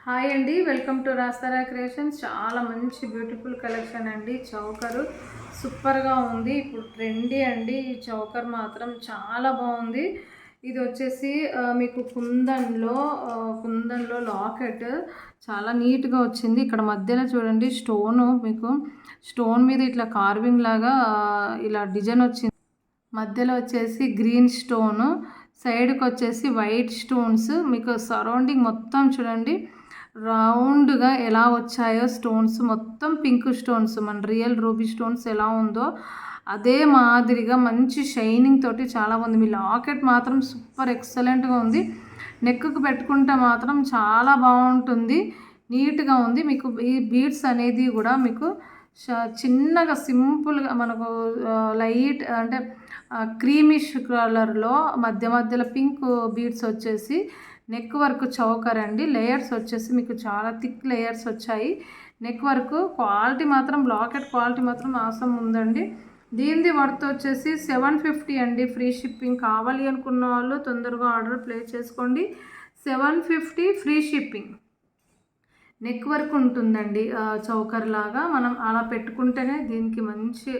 Hi అండి, welcome to రాస్తారా creations. చాలా మంచి బ్యూటిఫుల్ కలెక్షన్ అండి. చౌకరు సూపర్గా ఉంది. ఇప్పుడు ట్రెండీ అండి. ఈ చౌకర్ మాత్రం చాలా బాగుంది. ఇది వచ్చేసి మీకు కుందన్లో లాకెట్ చాలా నీట్గా వచ్చింది. ఇక్కడ మధ్యలో చూడండి మీకు స్టోన్ మీద ఇట్లా కార్వింగ్ లాగా ఇలా డిజైన్ వచ్చింది. మధ్యలో వచ్చేసి గ్రీన్ స్టోను, సైడ్కి వచ్చేసి వైట్ స్టోన్స్. మీకు సరౌండింగ్ మొత్తం చూడండి రౌండ్గా ఎలా వచ్చాయో స్టోన్స్, మొత్తం పింక్ స్టోన్స్, మన రియల్ రూబీ స్టోన్స్ ఎలా ఉందో అదే మాదిరిగా మంచి షైనింగ్ తోటి చాలా బాగుంది. మీ లాకెట్ మాత్రం సూపర్ ఎక్సలెంట్గా ఉంది. నెక్కు పెట్టుకుంటే మాత్రం చాలా బాగుంటుంది, నీట్గా ఉంది. మీకు ఈ బీడ్స్ అనేది కూడా మీకు చిన్నగా సింపుల్గా మనకు లైట్ అంటే క్రీమిష్ కలర్లో మధ్యలో పింక్ బీడ్స్ వచ్చేసి నెక్ వర్క్ చౌకర్ అండి. లేయర్స్ వచ్చేసి మీకు చాలా థిక్ లేయర్స్ వచ్చాయి. నెక్ వర్క్ క్వాలిటీ మాత్రం లాకెట్ క్వాలిటీ మాత్రం ఆసమ్ ఉందండి. దీనిది వర్త్ వచ్చేసి 750 అండి. Free shipping. కావాలి అనుకున్న వాళ్ళు తొందరగా ఆర్డర్ ప్లేస్ చేసుకోండి. 750 ఫ్రీ షిప్పింగ్. నెక్ వర్క్ ఉంటుందండి చౌకర్ లాగా. మనం అలా పెట్టుకుంటేనే దీనికి మంచి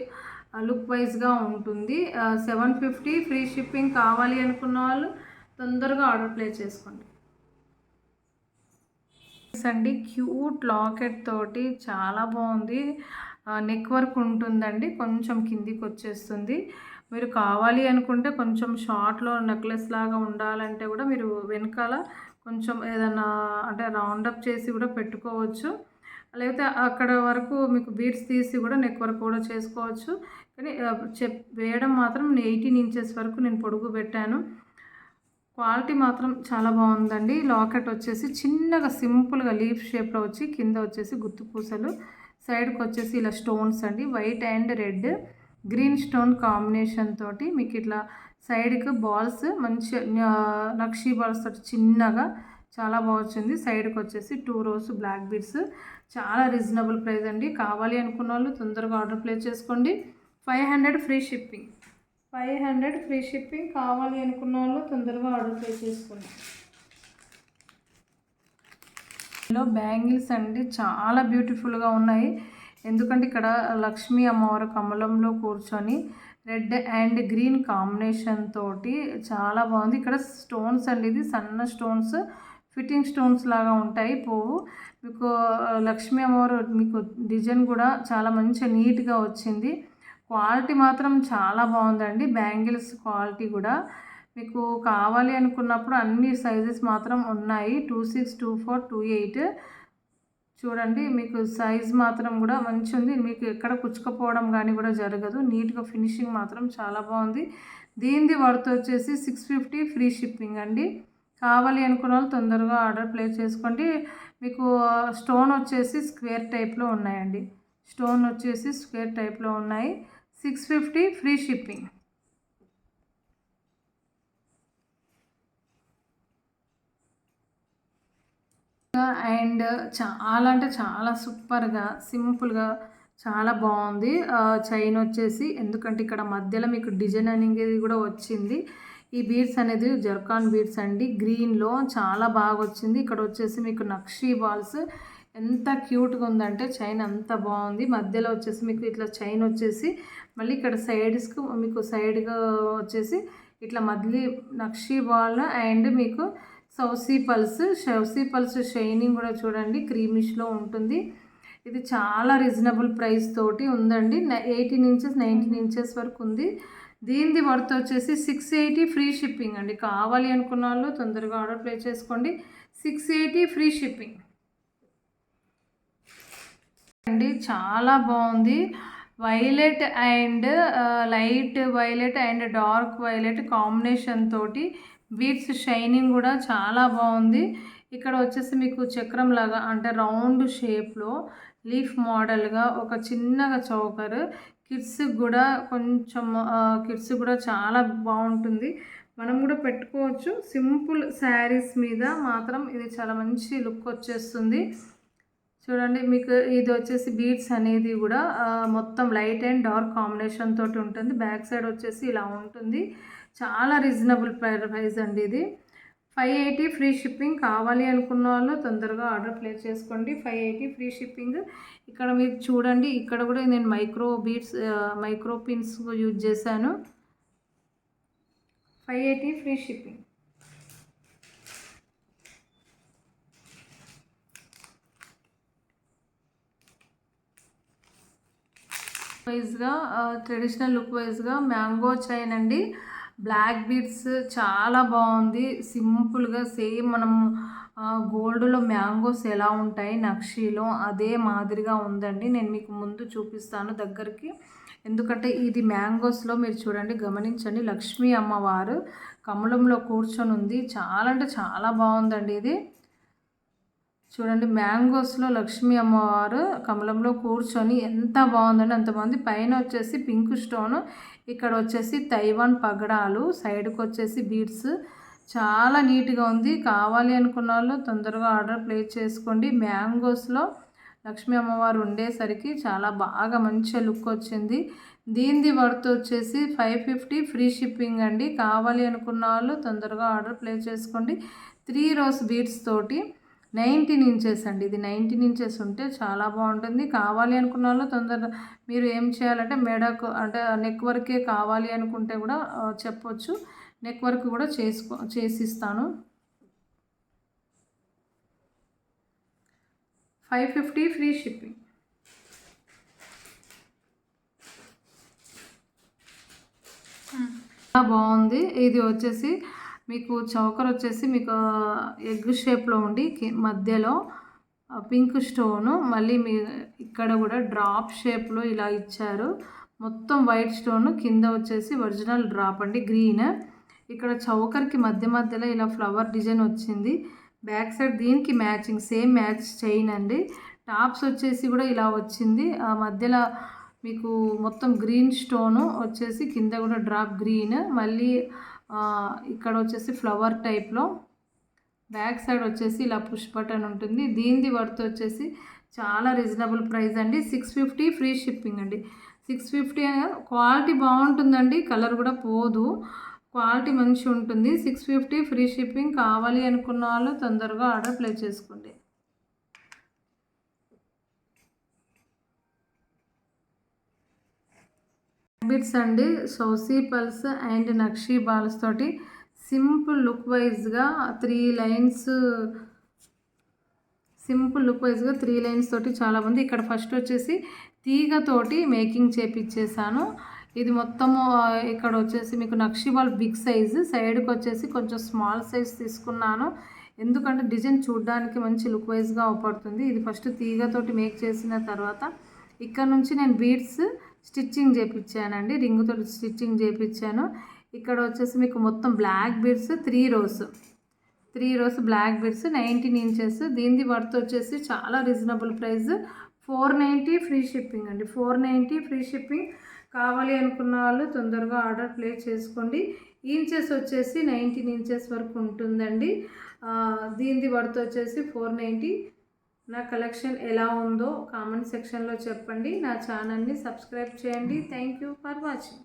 లుక్ వైజ్గా ఉంటుంది. 750 ఫ్రీ షిప్పింగ్. కావాలి అనుకున్న వాళ్ళు తొందరగా ఆర్డర్ ప్లేస్ చేసుకోండి అండి. క్యూట్ లాకెట్ తోటి చాలా బాగుంది. నెక్ వర్క్ ఉంటుందండి, కొంచెం కిందికి వచ్చేస్తుంది. మీరు కావాలి అనుకుంటే కొంచెం షార్ట్లో నెక్లెస్ లాగా ఉండాలంటే కూడా మీరు వెనకాల కొంచెం ఏదైనా అంటే రౌండప్ చేసి కూడా పెట్టుకోవచ్చు. లేకపోతే అక్కడ వరకు మీకు బీడ్స్ తీసి కూడా నెక్ వర్క్ కూడా చేసుకోవచ్చు. కానీ వేయడం మాత్రం 18 ఇంచెస్ వరకు నేను పొడుగు పెట్టాను. క్వాలిటీ మాత్రం చాలా బాగుందండి. లాకెట్ వచ్చేసి చిన్నగా సింపుల్గా లీఫ్ షేప్లో వచ్చి కింద వచ్చేసి గుత్తు పూసలు, సైడ్కి వచ్చేసి ఇలా స్టోన్స్ అండి. White and red green stone combination తోటి మీకు ఇట్లా సైడ్కి బాల్స్ మంచి నక్షీ బాల్స్ తోటి చిన్నగా చాలా బాగుంది. సైడ్కి వచ్చేసి 2 rows బ్లాక్ బీడ్స్. చాలా రీజనబుల్ ప్రైస్ అండి. కావాలి అనుకున్న వాళ్ళు తొందరగా ఆర్డర్ ప్లేస్ చేసుకోండి. 500 ఫ్రీ షిప్పింగ్. 500 free shipping. కావాలి అనుకున్న వాళ్ళు తొందరగా ఆర్డర్ ప్లేస్ చేసుకోండి. బ్యాంగిల్స్ అండి చాలా బ్యూటిఫుల్గా ఉన్నాయి. ఎందుకంటే ఇక్కడ లక్ష్మీ అమ్మవారు కమలంలో కూర్చొని రెడ్ అండ్ గ్రీన్ కాంబినేషన్ తోటి చాలా బాగుంది. ఇక్కడ స్టోన్స్ అండి, ఇది సన్న స్టోన్స్, ఫిట్టింగ్ స్టోన్స్ లాగా ఉంటాయి. పువ్వు మీకు లక్ష్మీ అమ్మవారు మీకు డిజైన్ కూడా చాలా మంచి నీట్గా వచ్చింది. క్వాలిటీ మాత్రం చాలా బాగుందండి. బ్యాంగిల్స్ క్వాలిటీ కూడా మీకు కావాలి అనుకున్నప్పుడు అన్ని సైజెస్ మాత్రం ఉన్నాయి. 26, 24, 28 చూడండి. మీకు సైజ్ మాత్రం కూడా మంచి ఉంది. మీకు ఎక్కడ కుచ్చుకపోవడం కానీ కూడా జరగదు. నీట్గా ఫినిషింగ్ మాత్రం చాలా బాగుంది. దీనిది వర్త్ వచ్చేసి 650 ఫ్రీ షిప్పింగ్ అండి. కావాలి అనుకున్న వాళ్ళు తొందరగా ఆర్డర్ ప్లేస్ చేసుకోండి. మీకు స్టోన్ వచ్చేసి స్క్వేర్ టైప్లో ఉన్నాయండి. స్టోన్ వచ్చేసి స్క్వేర్ టైప్లో ఉన్నాయి. 650 ఫ్రీ షిప్పింగ్. అండ్ చాలా అంటే చాలా సూపర్గా సింపుల్గా చాలా బాగుంది. చైన్ వచ్చేసి ఎందుకంటే ఇక్కడ మధ్యలో మీకు డిజైన్ అనేది కూడా వచ్చింది. ఈ బీడ్స్ అనేది జర్కాన్ బీడ్స్ అండి. గ్రీన్లో చాలా బాగా వచ్చింది. ఇక్కడ వచ్చేసి మీకు నక్షీ బాల్స్ ఎంత క్యూట్గా ఉందంటే చైన్ అంత బాగుంది. మధ్యలో వచ్చేసి మీకు ఇట్లా చైన్ వచ్చేసి మళ్ళీ ఇక్కడ సైడ్స్కు మీకు సైడ్గా వచ్చేసి ఇట్లా మళ్ళీ నక్షీ బాల్ అండ్ మీకు సౌసీ పల్స్ షైనింగ్ కూడా చూడండి క్రీమిష్లో ఉంటుంది. ఇది చాలా రీజనబుల్ ప్రైస్ తోటి ఉందండి. 18 ఇంచెస్ 19 ఇంచెస్ వరకు ఉంది. దీనిది వర్త్ వచ్చేసి 680 ఫ్రీ షిప్పింగ్ అండి. కావాలి అనుకున్న వాళ్ళు తొందరగా ఆర్డర్ ప్లేస్ చేసుకోండి. 680 ఫ్రీ షిప్పింగ్ అండి. చాలా బాగుంది. Violet and light violet and dark violet combination తోటి బీడ్స్ షైనింగ్ కూడా చాలా బాగుంది. ఇక్కడ వచ్చేసి మీకు చక్రం లాగా అంటే రౌండ్ షేప్లో లీఫ్ మోడల్గా ఒక చిన్నగా చౌకర్. కిడ్స్ కూడా చాలా బాగుంటుంది. మనం కూడా పెట్టుకోవచ్చు. సింపుల్ శారీస్ మీద మాత్రం ఇది చాలా మంచి లుక్ వచ్చేస్తుంది. చూడండి మీకు ఇది వచ్చేసి బీడ్స్ అనేది కూడా మొత్తం లైట్ అండ్ డార్క్ కాంబినేషన్ తోటి ఉంటుంది. బ్యాక్ సైడ్ వచ్చేసి ఇలా ఉంటుంది. చాలా రీజనబుల్ ప్రైస్ అండి. ఇది 580 ఫ్రీ షిప్పింగ్. కావాలి అనుకున్న వాళ్ళు తొందరగా ఆర్డర్ ప్లేస్ చేసుకోండి. 580 ఫ్రీ షిప్పింగ్. ఇక్కడ మీరు చూడండి, ఇక్కడ కూడా నేను మైక్రో పిన్స్ యూజ్ చేశాను. 580 ఫ్రీ షిప్పింగ్. వైజ్గా ట్రెడిషనల్ లుక్ వైజ్గా మ్యాంగో చైన్ అండి. బ్లాక్ బీడ్స్ చాలా బాగుంది. సింపుల్గా సేమ్ మనం గోల్డ్లో మ్యాంగోస్ ఎలా ఉంటాయి నక్షీలో అదే మాదిరిగా ఉందండి. నేను మీకు ముందు చూపిస్తాను దగ్గరికి, ఎందుకంటే ఇది మ్యాంగోస్లో మీరు చూడండి, గమనించండి. లక్ష్మీ అమ్మవారు కమలంలో కూర్చొని ఉంది. చాలా అంటే చాలా బాగుందండి ఇది. చూడండి, మ్యాంగోస్లో లక్ష్మీ అమ్మవారు కమలంలో కూర్చొని ఎంత బాగుందండి, అంత బాగుంది. పైన వచ్చేసి పింక్ స్టోను, ఇక్కడ వచ్చేసి తైవాన్ పగడాలు, సైడ్కి వచ్చేసి బీడ్స్. చాలా నీట్గా ఉంది. కావాలి అనుకున్న వాళ్ళు తొందరగా ఆర్డర్ ప్లేస్ చేసుకోండి. మ్యాంగోస్లో లక్ష్మీ అమ్మవారు ఉండేసరికి చాలా బాగా మంచి లుక్ వచ్చింది. దీనిది వర్త్ వచ్చేసి 550 ఫ్రీ షిప్పింగ్ అండి. కావాలి అనుకున్న వాళ్ళు తొందరగా ఆర్డర్ ప్లేస్ చేసుకోండి. 3 రోస్ బీడ్స్ తోటి 19 ఇంచెస్ అండి. ఇది 19 ఇంచెస్ ఉంటే చాలా బాగుంటుంది. కావాలి అనుకున్న వాళ్ళు తొందరగా మీరు ఏం చేయాలంటే మెడకు అంటే నెక్ వరకే కావాలి అనుకుంటే కూడా చెప్పొచ్చు. నెక్ వర్క్ కూడా చేసిస్తాను. 550 ఫ్రీ షిప్పింగ్. బాగుంది. ఇది వచ్చేసి మీకు చౌకర్ వచ్చేసి మీకు ఎగ్ షేప్లో ఉండి మధ్యలో పింక్ స్టోను, మళ్ళీ మీ ఇక్కడ కూడా డ్రాప్ షేప్లో ఇలా ఇచ్చారు. మొత్తం వైట్ స్టోను, కింద వచ్చేసి ఒరిజినల్ డ్రాప్ అండి గ్రీన్. ఇక్కడ చౌకర్కి మధ్యలో ఇలా ఫ్లవర్ డిజైన్ వచ్చింది. బ్యాక్ సైడ్ దీనికి మ్యాచింగ్ సేమ్ మ్యాచ్ చైన్ అండి. టాప్స్ వచ్చేసి కూడా ఇలా వచ్చింది. ఆ మధ్యలో మీకు మొత్తం గ్రీన్ స్టోను వచ్చేసి కింద కూడా డ్రాప్ గ్రీన్, మళ్ళీ ఇక్కడ వచ్చేసి ఫ్లవర్ టైప్లో. బ్యాక్ సైడ్ వచ్చేసి ఇలా పుష్ బటన్ ఉంటుంది. దీనిది వర్త్ వచ్చేసి చాలా రీజనబుల్ ప్రైస్ అండి. 650 ఫ్రీ షిప్పింగ్ అండి. 650 క్వాలిటీ బాగుంటుందండి, కలర్ కూడా పోదు, క్వాలిటీ మంచి ఉంటుంది. 650 ఫ్రీ షిప్పింగ్. కావాలి అనుకున్న వాళ్ళు తొందరగా ఆర్డర్ ప్లేస్ చేసుకోండి. బిట్స్ అండి, సౌసీ పల్స్ అండ్ నక్షీ బాల్స్ తోటి సింపుల్ లుక్ వైజ్గా 3 లైన్స్, తోటి చాలామంది. ఇక్కడ ఫస్ట్ వచ్చేసి తీగతోటి మేకింగ్ చేపించేసాను. ఇది మొత్తము ఇక్కడ వచ్చేసి మీకు నక్షీ బాల్ బిగ్ సైజు, సైడ్కి వచ్చేసి కొంచెం స్మాల్ సైజ్ తీసుకున్నాను, ఎందుకంటే డిజైన్ చూడడానికి మంచి లుక్ వైజ్గా అవపడుతుంది. ఇది ఫస్ట్ తీగతోటి మేక్ చేసిన తర్వాత ఇక్కడ నుంచి నేను బీడ్స్ స్టిచ్చింగ్ చేయించానండి, రింగుతో స్టిచ్చింగ్ చేయించాను. ఇక్కడ వచ్చేసి మీకు మొత్తం black beads 3 rows black beads 19 inches. దీనిది వర్త్ వచ్చేసి చాలా రీజనబుల్ ప్రైస్, 490 ఫ్రీ షిప్పింగ్ అండి. 490 ఫ్రీ షిప్పింగ్. కావాలి అనుకున్న వాళ్ళు తొందరగా ఆర్డర్ ప్లేస్ చేసుకోండి. ఇంచెస్ వచ్చేసి 19 ఇంచెస్ వరకు ఉంటుందండి. దీనిది వర్త్ వచ్చేసి 490. నా కలెక్షన్ ఎలా ఉందో కామెంట్ సెక్షన్లో చెప్పండి. నా ఛానల్ని సబ్స్క్రైబ్ చేయండి. Thank you for watching.